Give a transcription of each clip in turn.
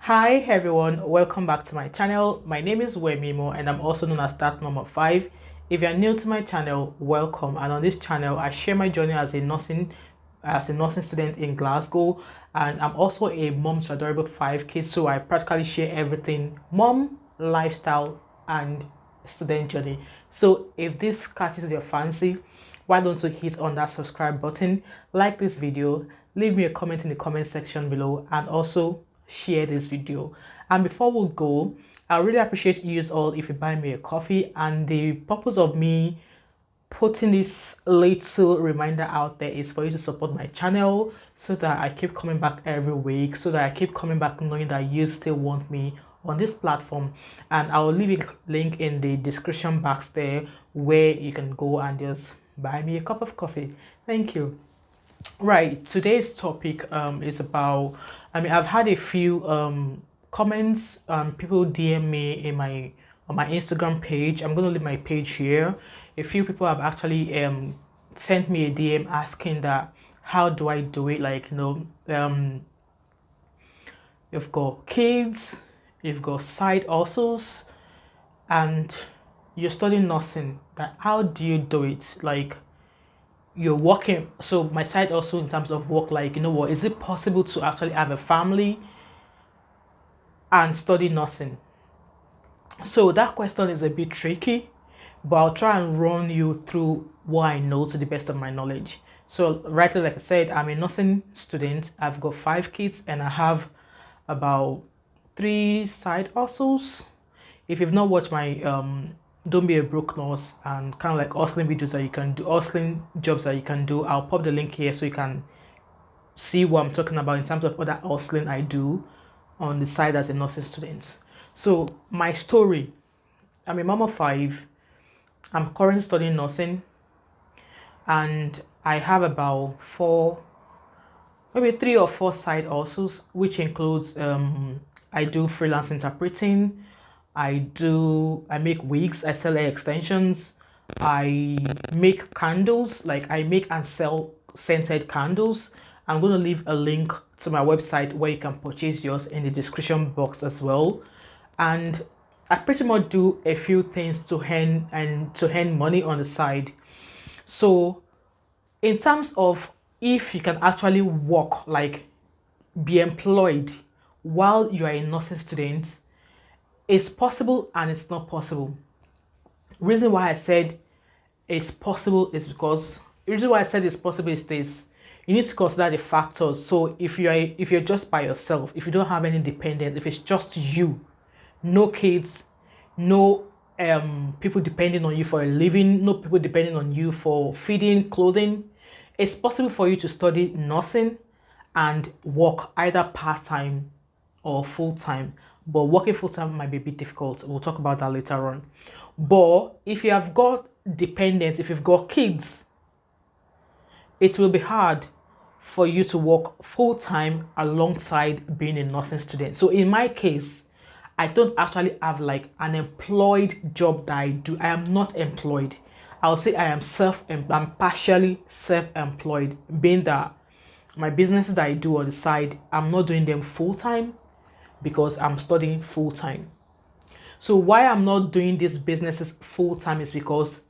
Hi everyone, welcome back to my channel. My name is Wemimo and I'm also known as that number 5. If you're new to my channel, welcome. And on this channel I share my journey as a nursing student in Glasgow, and I'm also a mom to adorable 5 kids, so I practically share everything mom, lifestyle and student journey. So if this catches your fancy, why don't you hit on that subscribe button, like this video, leave me a comment in the comment section below, and also share this video. And before we go, I really appreciate you all if you buy me a coffee. And the purpose of me putting this little reminder out there is for you to support my channel, so that I keep coming back every week, so that I keep coming back knowing that you still want me on this platform. And I will leave a link in the description box there where you can go and just buy me a cup of coffee. Thank you. Right, today's topic is about, I've had a few comments, people DM me in my on my Instagram page. I'm going to leave my page here. A few people have actually sent me a DM asking that how do I do it, like, you've got kids, you've got side hustles, and you're studying nursing, that how do you do it, like you're working. So my side also in terms of work, like, what is it possible to actually have a family and study nursing? So that question is a bit tricky, but I'll try and run you through what I know to the best of my knowledge. So rightly, like I said, I'm a nursing student. I've got 5 kids and I have about 3 side hustles. If you've not watched my don't be a broke nurse and kind of like hustling videos that you can do, hustling jobs that you can do, I'll pop the link here so you can see what I'm talking about in terms of other hustling I do on the side as a nursing student. So my story, I'm a mom of 5. I'm currently studying nursing, and I have about 4, maybe 3 or 4 side hustles, which includes I do freelance interpreting, I make wigs, I sell hair extensions, I make candles, like I make and sell scented candles. I'm going to leave a link to my website where you can purchase yours in the description box as well. And I pretty much do a few things to earn money on the side. So in terms of if you can actually work, like be employed while you are a nursing student, it's possible and it's not possible. Reason why I said it's possible is because the reason why I said it's possible is this: you need to consider the factors. So if you're just by yourself, if you don't have any dependent, if it's just you, no kids, no people depending on you for a living, no people depending on you for feeding, clothing, it's possible for you to study nursing and work either part-time or full-time. But working full-time might be a bit difficult. We'll talk about that later on. But if you have got dependents, if you've got kids, it will be hard for you to work full-time alongside being a nursing student. So in my case, I don't actually have like an employed job that I do. I am not employed. I'll say I'm partially self-employed, being that my businesses that I do on the side, I'm not doing them full-time because I'm studying full-time. So why I'm not doing these businesses full-time is because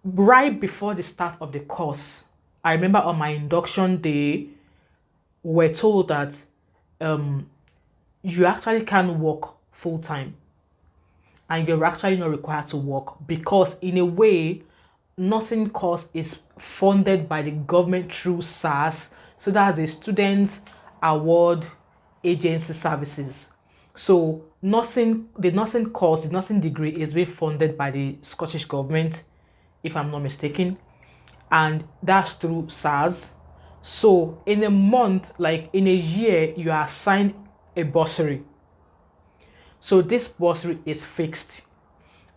right before the start of the course, I remember on my induction day, we're told that you actually can work full-time and you're actually not required to work, because in a way nursing course is funded by the government through SARS, so that's the Student Award Agency Services. So the nursing course, the nursing degree is being funded by the Scottish government, if I'm not mistaken, and that's through SARS. So in a month, like in a year, you are assigned a bursary. So this bursary is fixed,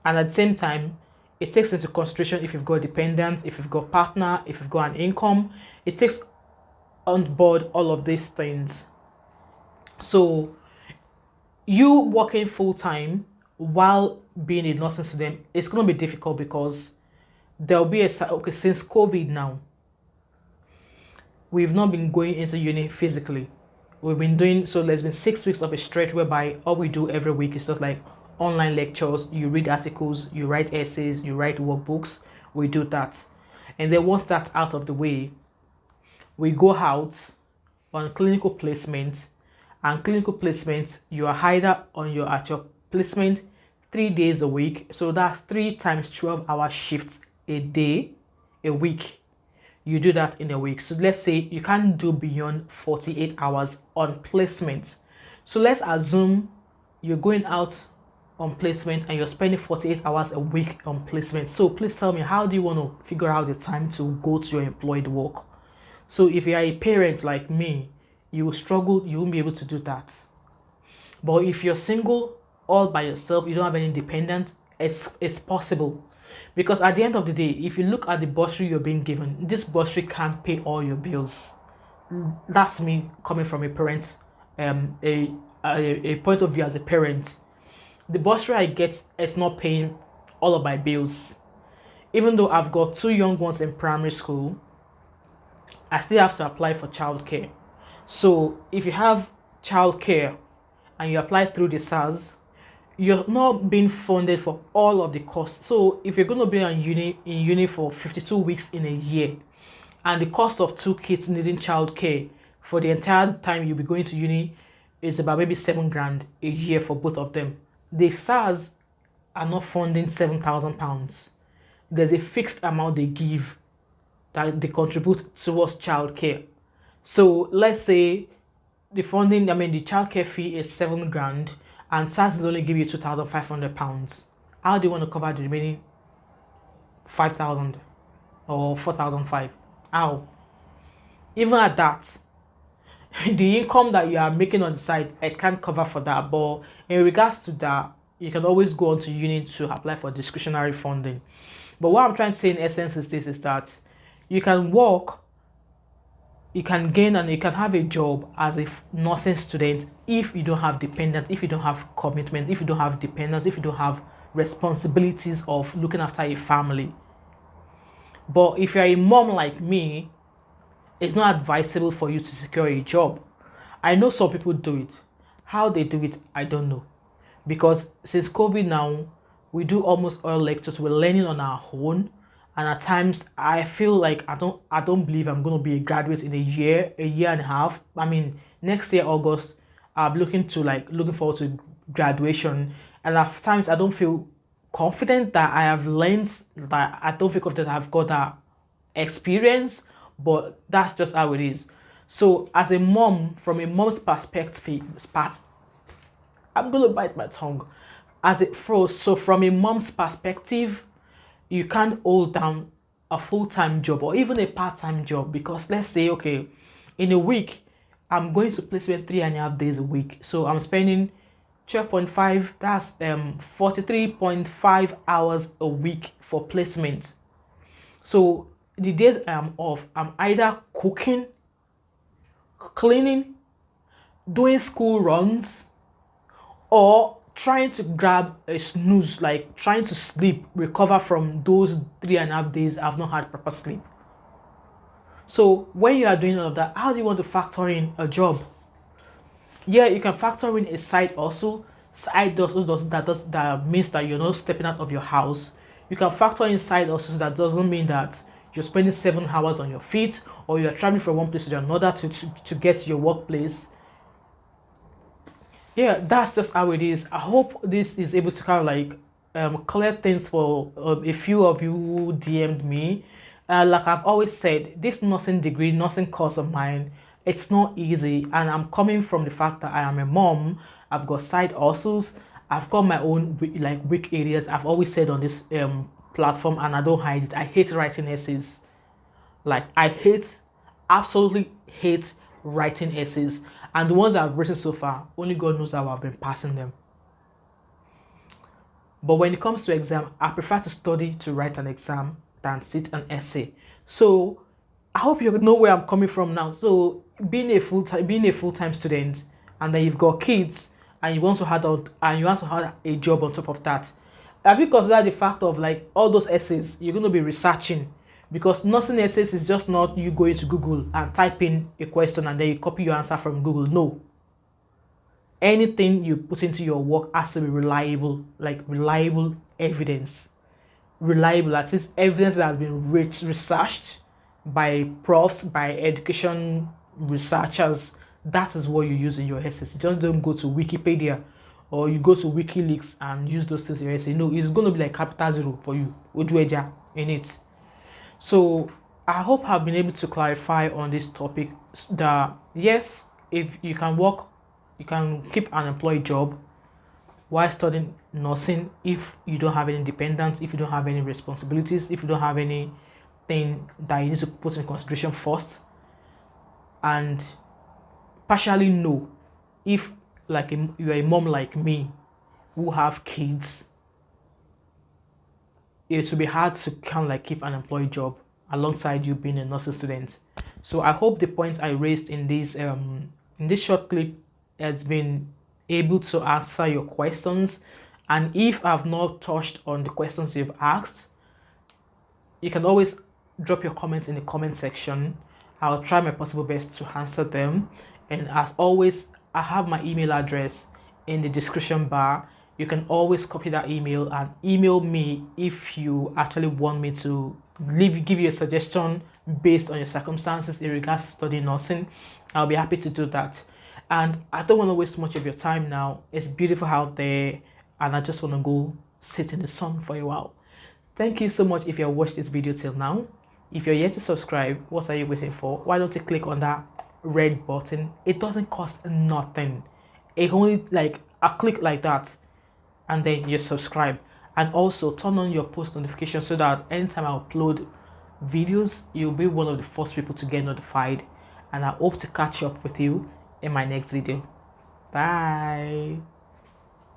and at the same time it takes into consideration if you've got dependents, if you've got partner, if you've got an income. It takes on board all of these things. So you working full-time while being a nursing student, it's going to be difficult because there'll be since COVID now, we've not been going into uni physically. We've been doing, so there's been 6 weeks of a stretch whereby all we do every week is just like online lectures. You read articles, you write essays, you write workbooks. We do that. And then once that's out of the way, we go out on clinical placement. And clinical placement, you are either on your at your placement 3 days a week. So that's 3 times 12-hour shifts a day, a week. You do that in a week. So let's say you can't do beyond 48 hours on placement. So let's assume you're going out on placement and you're spending 48 hours a week on placement. So please tell me, how do you want to figure out the time to go to your employed work? So if you are a parent like me, you will struggle, you won't be able to do that. But if you're single, all by yourself, you don't have any dependent, it's possible. Because at the end of the day, if you look at the bursary you're being given, this bursary can't pay all your bills. That's me coming from a parent, a point of view as a parent. The bursary I get is not paying all of my bills. Even though I've got 2 young ones in primary school, I still have to apply for childcare. So if you have childcare and you apply through the SARS, you're not being funded for all of the costs. So if you're going to be in uni for 52 weeks in a year, and the cost of 2 kids needing childcare for the entire time you'll be going to uni is about maybe 7 grand a year for both of them. The SARS are not funding £7,000. There's a fixed amount they give that they contribute towards childcare. So let's say the funding, the childcare fee is 7 grand, and SARS will only give you £2,500. How do you want to cover the remaining 5,000 or 4,500? How? Even at that, the income that you are making on the side, it can't cover for that. But in regards to that, you can always go on to uni to apply for discretionary funding. But what I'm trying to say in essence is this, is that you can work, you can gain, and you can have a job as a nursing student if you don't have dependents, if you don't have commitment, if you don't have dependents, if you don't have responsibilities of looking after a family. But if you're a mom like me, it's not advisable for you to secure a job. I know some people do it. How they do it, I don't know. Because since COVID now, we do almost all lectures, we're learning on our own. And at times I feel like I don't believe I'm going to be a graduate in a year and a half. Next year August, I'm looking forward to graduation, and at times I don't feel confident that I have learned, that I don't feel confident I've got that experience. But that's just how it is. So as a mom, from a mom's perspective, I'm going to bite my tongue. So from a mom's perspective, you can't hold down a full-time job or even a part-time job, because let's say, okay, in a week, I'm going to placement 3.5 days a week. So I'm spending 12.5, that's 43.5 hours a week for placement. So the days I'm off, I'm either cooking, cleaning, doing school runs, or trying to grab a snooze, like trying to sleep, recover from those 3.5 days I've not had proper sleep. So when you are doing all of that, how do you want to factor in a job? Yeah, you can factor in a side also. That means that you're not stepping out of your house. You can factor in side also. That doesn't mean that you're spending 7 hours on your feet, or you're traveling from one place to another to get to your workplace. Yeah, that's just how it is. I hope this is able to kind of clear things for a few of you who DM'd me. Like I've always said, this nursing course of mine, it's not easy, and I'm coming from the fact that I am a mom. I've got side hustles, I've got my own weak areas. I've always said on this platform, and I don't hide it, I hate writing essays. Absolutely hate writing essays. And the ones I've written so far, only God knows how I've been passing them. But when it comes to exam, I prefer to study to write an exam than sit an essay. So I hope you know where I'm coming from now. So being a full-time student, and then you've got kids, and you want to have a job on top of that, have you considered the fact of all those essays you're going to be researching, Because nursing essays is just not you going to Google and type in a question and then you copy your answer from Google. No. Anything you put into your work has to be reliable, like reliable evidence. Reliable, that is evidence that has been researched by profs, by education researchers. That is what you use in your essays. You just don't go to Wikipedia or you go to WikiLeaks and use those things in your essay. No, it's going to be like capital zero for you, Ojueja, in it. So I hope I've been able to clarify on this topic that yes, if you can work, you can keep an employed job while studying nursing if you don't have any dependents, if you don't have any responsibilities, if you don't have anything that you need to put in consideration first. And partially no, if like you're a mom like me who have kids, it will be hard to kind of like keep an employed job alongside you being a nursing student. So I hope the points I raised in this short clip has been able to answer your questions. And if I've not touched on the questions you've asked, you can always drop your comments in the comment section. I'll try my possible best to answer them. And as always, I have my email address in the description bar. You can always copy that email and email me if you actually want me to give you a suggestion based on your circumstances in regards to studying nursing. I'll be happy to do that. And I don't want to waste much of your time now. It's beautiful out there and I just want to go sit in the sun for a while. Thank you so much if you have watched this video till now. If you're yet to subscribe, what are you waiting for? Why don't you click on that red button? It doesn't cost nothing. It only like a click like that and then you subscribe. And also turn on your post notifications so that anytime I upload videos, you'll be one of the first people to get notified. And I hope to catch up with you in my next video. Bye.